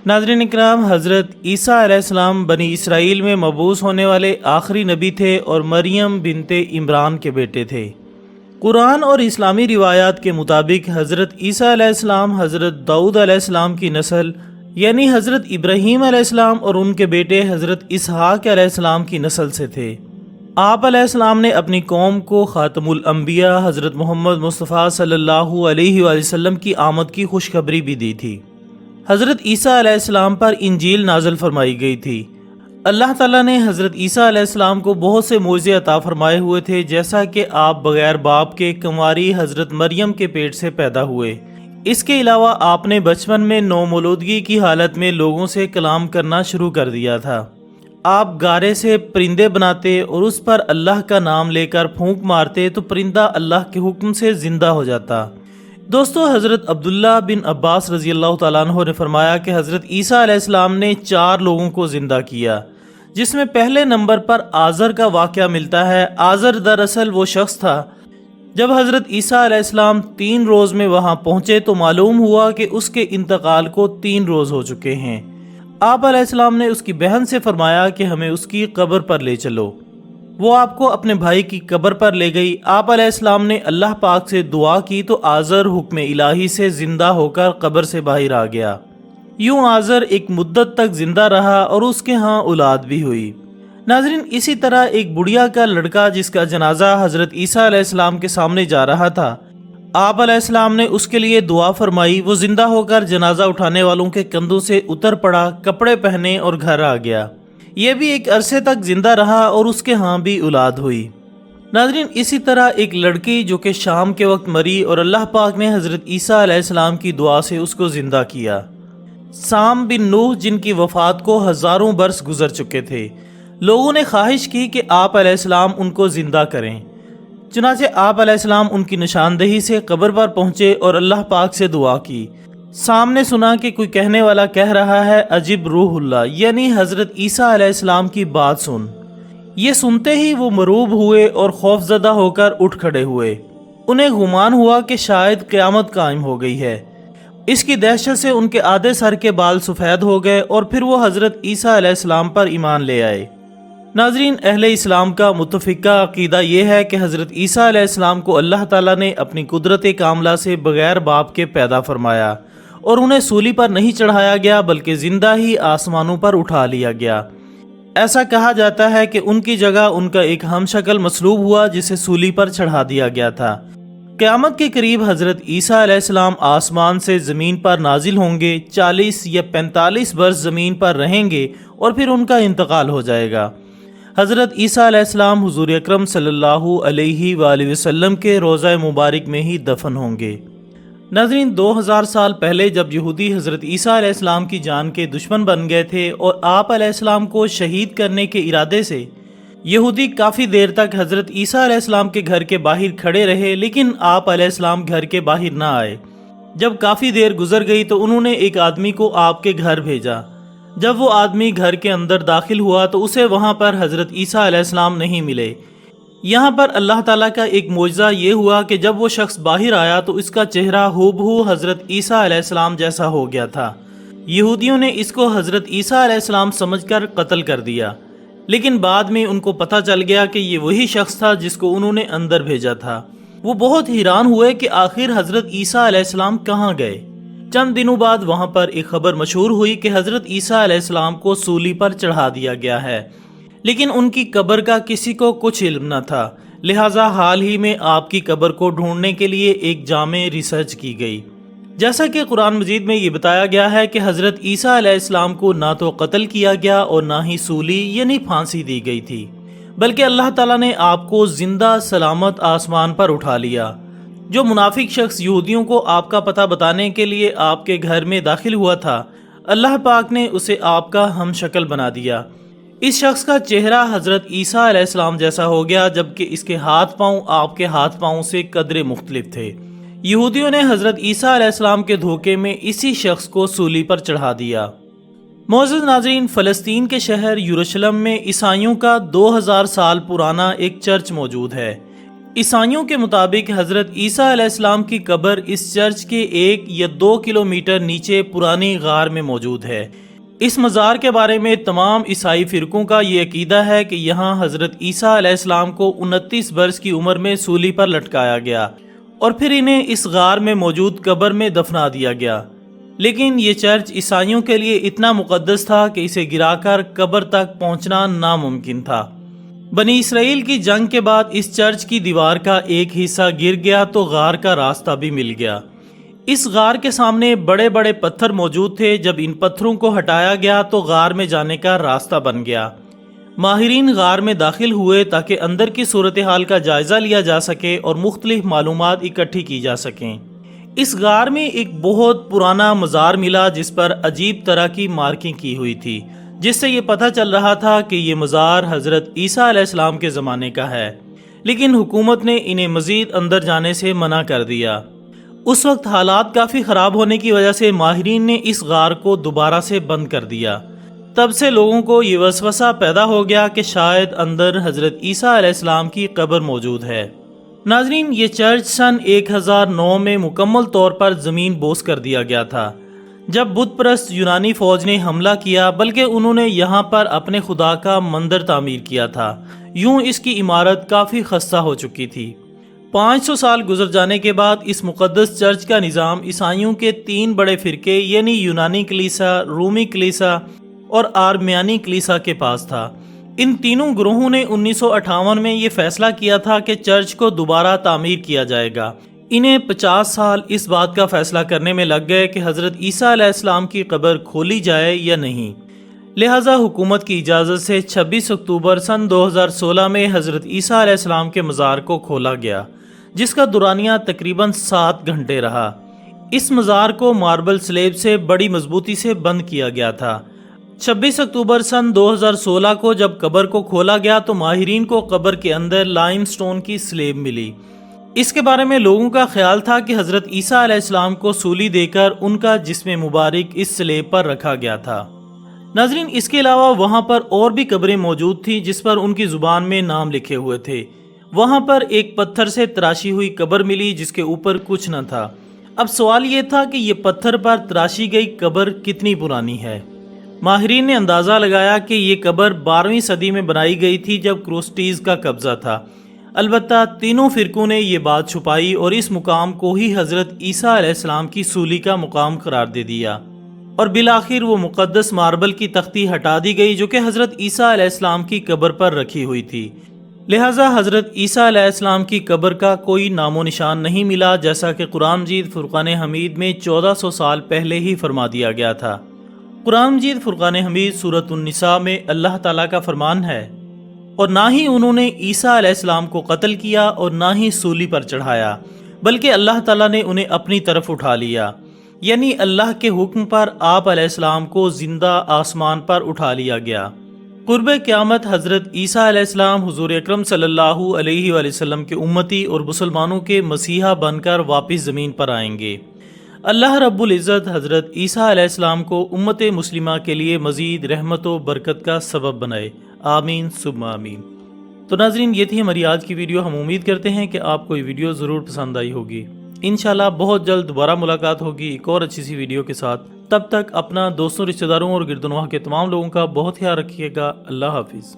ناظرین اکرام، حضرت عیسیٰ علیہ السلام بنی اسرائیل میں مبعوث ہونے والے آخری نبی تھے اور مریم بنت عمران کے بیٹے تھے۔ قرآن اور اسلامی روایات کے مطابق حضرت عیسیٰ علیہ السلام حضرت داؤد علیہ السلام کی نسل یعنی حضرت ابراہیم علیہ السلام اور ان کے بیٹے حضرت اسحاق علیہ السلام کی نسل سے تھے۔ آپ علیہ السلام نے اپنی قوم کو خاتم الانبیاء حضرت محمد مصطفیٰ صلی اللہ علیہ وآلہ وسلم کی آمد کی خوشخبری بھی دی تھی۔ حضرت عیسیٰ علیہ السلام پر انجیل نازل فرمائی گئی تھی۔ اللہ تعالیٰ نے حضرت عیسیٰ علیہ السلام کو بہت سے معجزے عطا فرمائے ہوئے تھے، جیسا کہ آپ بغیر باپ کے کنواری حضرت مریم کے پیٹ سے پیدا ہوئے۔ اس کے علاوہ آپ نے بچپن میں نومولودگی کی حالت میں لوگوں سے کلام کرنا شروع کر دیا تھا۔ آپ گارے سے پرندے بناتے اور اس پر اللہ کا نام لے کر پھونک مارتے تو پرندہ اللہ کے حکم سے زندہ ہو جاتا۔ دوستو، حضرت عبداللہ بن عباس رضی اللہ تعالیٰ عنہ نے فرمایا کہ حضرت عیسیٰ علیہ السلام نے 4 لوگوں کو زندہ کیا، جس میں پہلے نمبر پر آزر کا واقعہ ملتا ہے۔ آزر دراصل وہ شخص تھا۔ جب حضرت عیسیٰ علیہ السلام 3 روز میں وہاں پہنچے تو معلوم ہوا کہ اس کے انتقال کو 3 روز ہو چکے ہیں۔ آپ علیہ السلام نے اس کی بہن سے فرمایا کہ ہمیں اس کی قبر پر لے چلو۔ وہ آپ کو اپنے بھائی کی قبر پر لے گئی۔ آپ علیہ السلام نے اللہ پاک سے دعا کی تو آزر حکم الہی سے زندہ ہو کر قبر سے باہر آ گیا۔ یوں آزر ایک مدت تک زندہ رہا اور اس کے ہاں اولاد بھی ہوئی۔ ناظرین، اسی طرح ایک بڑھیا کا لڑکا جس کا جنازہ حضرت عیسیٰ علیہ السلام کے سامنے جا رہا تھا، آپ علیہ السلام نے اس کے لیے دعا فرمائی۔ وہ زندہ ہو کر جنازہ اٹھانے والوں کے کندھوں سے اتر پڑا، کپڑے پہنے اور گھر آ گیا۔ یہ بھی ایک عرصے تک زندہ رہا اور اس کے ہاں بھی اولاد ہوئی۔ ناظرین، اسی طرح ایک لڑکی جو کہ شام کے وقت مری اور اللہ پاک نے حضرت عیسیٰ علیہ السلام کی دعا سے اس کو زندہ کیا۔ سام بن نوح، جن کی وفات کو ہزاروں برس گزر چکے تھے، لوگوں نے خواہش کی کہ آپ علیہ السلام ان کو زندہ کریں۔ چنانچہ آپ علیہ السلام ان کی نشاندہی سے قبر پر پہنچے اور اللہ پاک سے دعا کی۔ سام نے سنا کہ کوئی کہنے والا کہہ رہا ہے، عجب روح اللہ، یعنی حضرت عیسیٰ علیہ السلام کی بات سن۔ یہ سنتے ہی وہ مروب ہوئے اور خوف زدہ ہو کر اٹھ کھڑے ہوئے۔ انہیں گمان ہوا کہ شاید قیامت قائم ہو گئی ہے۔ اس کی دہشت سے ان کے آدھے سر کے بال سفید ہو گئے اور پھر وہ حضرت عیسیٰ علیہ السلام پر ایمان لے آئے۔ ناظرین، اہل اسلام کا متفقہ عقیدہ یہ ہے کہ حضرت عیسیٰ علیہ السلام کو اللہ تعالیٰ نے اپنی قدرت کاملہ سے بغیر باپ کے پیدا فرمایا اور انہیں سولی پر نہیں چڑھایا گیا بلکہ زندہ ہی آسمانوں پر اٹھا لیا گیا۔ ایسا کہا جاتا ہے کہ ان کی جگہ ان کا ایک ہم شکل مصلوب ہوا جسے سولی پر چڑھا دیا گیا تھا۔ قیامت کے قریب حضرت عیسیٰ علیہ السلام آسمان سے زمین پر نازل ہوں گے، 40 یا 45 برس زمین پر رہیں گے اور پھر ان کا انتقال ہو جائے گا۔ حضرت عیسیٰ علیہ السلام حضور اکرم صلی اللہ علیہ وآلہ وسلم کے روضہ مبارک میں ہی دفن ہوں گے۔ ناظرین، 2000 سال پہلے جب یہودی حضرت عیسیٰ علیہ السلام کی جان کے دشمن بن گئے تھے اور آپ علیہ السلام کو شہید کرنے کے ارادے سے یہودی کافی دیر تک حضرت عیسیٰ علیہ السلام کے گھر کے باہر کھڑے رہے، لیکن آپ علیہ السلام گھر کے باہر نہ آئے۔ جب کافی دیر گزر گئی تو انہوں نے ایک آدمی کو آپ کے گھر بھیجا۔ جب وہ آدمی گھر کے اندر داخل ہوا تو اسے وہاں پر حضرت عیسیٰ علیہ السلام نہیں ملے۔ یہاں پر اللہ تعالیٰ کا ایک معجزہ یہ ہوا کہ جب وہ شخص باہر آیا تو اس کا چہرہ ہو بہو حضرت عیسیٰ علیہ السلام جیسا ہو گیا تھا۔ یہودیوں نے اس کو حضرت عیسیٰ علیہ السلام سمجھ کر قتل کر دیا، لیکن بعد میں ان کو پتہ چل گیا کہ یہ وہی شخص تھا جس کو انہوں نے اندر بھیجا تھا۔ وہ بہت حیران ہوئے کہ آخر حضرت عیسیٰ علیہ السلام کہاں گئے۔ چند دنوں بعد وہاں پر ایک خبر مشہور ہوئی کہ حضرت عیسیٰ علیہ السلام کو سولی پر چڑھا دیا گیا ہے، لیکن ان کی قبر کا کسی کو کچھ علم نہ تھا، لہٰذا حال ہی میں آپ کی قبر کو ڈھونڈنے کے لیے ایک جامع ریسرچ کی گئی۔ جیسا کہ قرآن مجید میں یہ بتایا گیا ہے کہ حضرت عیسیٰ علیہ السلام کو نہ تو قتل کیا گیا اور نہ ہی سولی یعنی پھانسی دی گئی تھی، بلکہ اللہ تعالیٰ نے آپ کو زندہ سلامت آسمان پر اٹھا لیا۔ جو منافق شخص یہودیوں کو آپ کا پتہ بتانے کے لیے آپ کے گھر میں داخل ہوا تھا، اللہ پاک نے اسے آپ کا ہم شکل بنا دیا۔ اس شخص کا چہرہ حضرت عیسیٰ علیہ السلام جیسا ہو گیا، جبکہ اس کے ہاتھ پاؤں آپ کے ہاتھ پاؤں سے قدرے مختلف تھے۔ یہودیوں نے حضرت عیسیٰ علیہ السلام کے دھوکے میں اسی شخص کو سولی پر چڑھا دیا۔ معزز ناظرین، فلسطین کے شہر یروشلم میں عیسائیوں کا 2000 سال پرانا ایک چرچ موجود ہے۔ عیسائیوں کے مطابق حضرت عیسیٰ علیہ السلام کی قبر اس چرچ کے 1 یا 2 کلومیٹر نیچے پرانی غار میں موجود ہے۔ اس مزار کے بارے میں تمام عیسائی فرقوں کا یہ عقیدہ ہے کہ یہاں حضرت عیسیٰ علیہ السلام کو 29 برس کی عمر میں سولی پر لٹکایا گیا اور پھر انہیں اس غار میں موجود قبر میں دفنا دیا گیا۔ لیکن یہ چرچ عیسائیوں کے لیے اتنا مقدس تھا کہ اسے گرا کر قبر تک پہنچنا ناممکن تھا۔ بنی اسرائیل کی جنگ کے بعد اس چرچ کی دیوار کا ایک حصہ گر گیا تو غار کا راستہ بھی مل گیا۔ اس غار کے سامنے بڑے بڑے پتھر موجود تھے، جب ان پتھروں کو ہٹایا گیا تو غار میں جانے کا راستہ بن گیا۔ ماہرین غار میں داخل ہوئے تاکہ اندر کی صورتحال کا جائزہ لیا جا سکے اور مختلف معلومات اکٹھی کی جا سکیں۔ اس غار میں ایک بہت پرانا مزار ملا جس پر عجیب طرح کی مارکنگ کی ہوئی تھی، جس سے یہ پتہ چل رہا تھا کہ یہ مزار حضرت عیسیٰ علیہ السلام کے زمانے کا ہے، لیکن حکومت نے انہیں مزید اندر جانے سے منع کر دیا۔ اس وقت حالات کافی خراب ہونے کی وجہ سے ماہرین نے اس غار کو دوبارہ سے بند کر دیا۔ تب سے لوگوں کو یہ وسوسہ پیدا ہو گیا کہ شاید اندر حضرت عیسیٰ علیہ السلام کی قبر موجود ہے۔ ناظرین، یہ چرچ سن 1009 میں مکمل طور پر زمین بوس کر دیا گیا تھا جب بت پرست یونانی فوج نے حملہ کیا، بلکہ انہوں نے یہاں پر اپنے خدا کا مندر تعمیر کیا تھا۔ یوں اس کی عمارت کافی خستہ ہو چکی تھی۔ 500 سال گزر جانے کے بعد اس مقدس چرچ کا نظام عیسائیوں کے 3 بڑے فرقے یعنی یونانی کلیسا، رومی کلیسا اور آرمیانی کلیسا کے پاس تھا۔ ان تینوں گروہوں نے 1958 میں یہ فیصلہ کیا تھا کہ چرچ کو دوبارہ تعمیر کیا جائے گا۔ انہیں 50 سال اس بات کا فیصلہ کرنے میں لگ گئے کہ حضرت عیسیٰ علیہ السلام کی قبر کھولی جائے یا نہیں۔ لہٰذا حکومت کی اجازت سے 26 اکتوبر سن 2016 میں حضرت عیسیٰ علیہ السلام کے مزار کو کھولا گیا، جس کا دورانیہ تقریباً 7 گھنٹے رہا۔ اس مزار کو ماربل سلیب سے بڑی مضبوطی سے بند کیا گیا تھا۔ 26 اکتوبر سن 2016 کو جب قبر کو کھولا گیا تو ماہرین کو قبر کے اندر لائم سٹون کی سلیب ملی۔ اس کے بارے میں لوگوں کا خیال تھا کہ حضرت عیسیٰ علیہ السلام کو سولی دے کر ان کا جسم مبارک اس سلیب پر رکھا گیا تھا۔ ناظرین، اس کے علاوہ وہاں پر اور بھی قبریں موجود تھیں جس پر ان کی زبان میں نام لکھے ہوئے تھے۔ وہاں پر ایک پتھر سے تراشی ہوئی قبر ملی جس کے اوپر کچھ نہ تھا۔ اب سوال یہ تھا کہ یہ پتھر پر تراشی گئی قبر کتنی پرانی ہے۔ ماہرین نے اندازہ لگایا کہ یہ قبر 12ویں صدی میں بنائی گئی تھی جب کروسٹیز کا قبضہ تھا۔ البتہ تینوں فرقوں نے یہ بات چھپائی اور اس مقام کو ہی حضرت عیسیٰ علیہ السلام کی سولی کا مقام قرار دے دیا، اور بالآخر وہ مقدس ماربل کی تختی ہٹا دی گئی جو کہ حضرت عیسیٰ علیہ السلام کی قبر پر رکھی ہوئی تھی۔ لہٰذا حضرت عیسیٰ علیہ السلام کی قبر کا کوئی نام و نشان نہیں ملا، جیسا کہ قرآن مجید فرقان حمید میں 1400 سال پہلے ہی فرما دیا گیا تھا۔ قرآن مجید فرقان حمید سورۃ النساء میں اللہ تعالیٰ کا فرمان ہے، اور نہ ہی انہوں نے عیسیٰ علیہ السلام کو قتل کیا اور نہ ہی سولی پر چڑھایا، بلکہ اللہ تعالیٰ نے انہیں اپنی طرف اٹھا لیا، یعنی اللہ کے حکم پر آپ علیہ السلام کو زندہ آسمان پر اٹھا لیا گیا۔ قرب قیامت حضرت عیسیٰ علیہ السلام حضور اکرم صلی اللہ علیہ وآلہ وسلم کے امتی اور مسلمانوں کے مسیحا بن کر واپس زمین پر آئیں گے۔ اللہ رب العزت حضرت عیسیٰ علیہ السلام کو امت مسلمہ کے لیے مزید رحمت و برکت کا سبب بنائے، آمین ثم آمین۔ تو ناظرین، یہ تھی ہماری آج کی ویڈیو۔ ہم امید کرتے ہیں کہ آپ کو یہ ویڈیو ضرور پسند آئی ہوگی۔ انشاءاللہ بہت جلد دوبارہ ملاقات ہوگی ایک اور اچھی سی ویڈیو کے ساتھ۔ تب تک اپنا دوستوں، رشتہ داروں اور گرد و نواح کے تمام لوگوں کا بہت خیال رکھیے گا۔ اللہ حافظ۔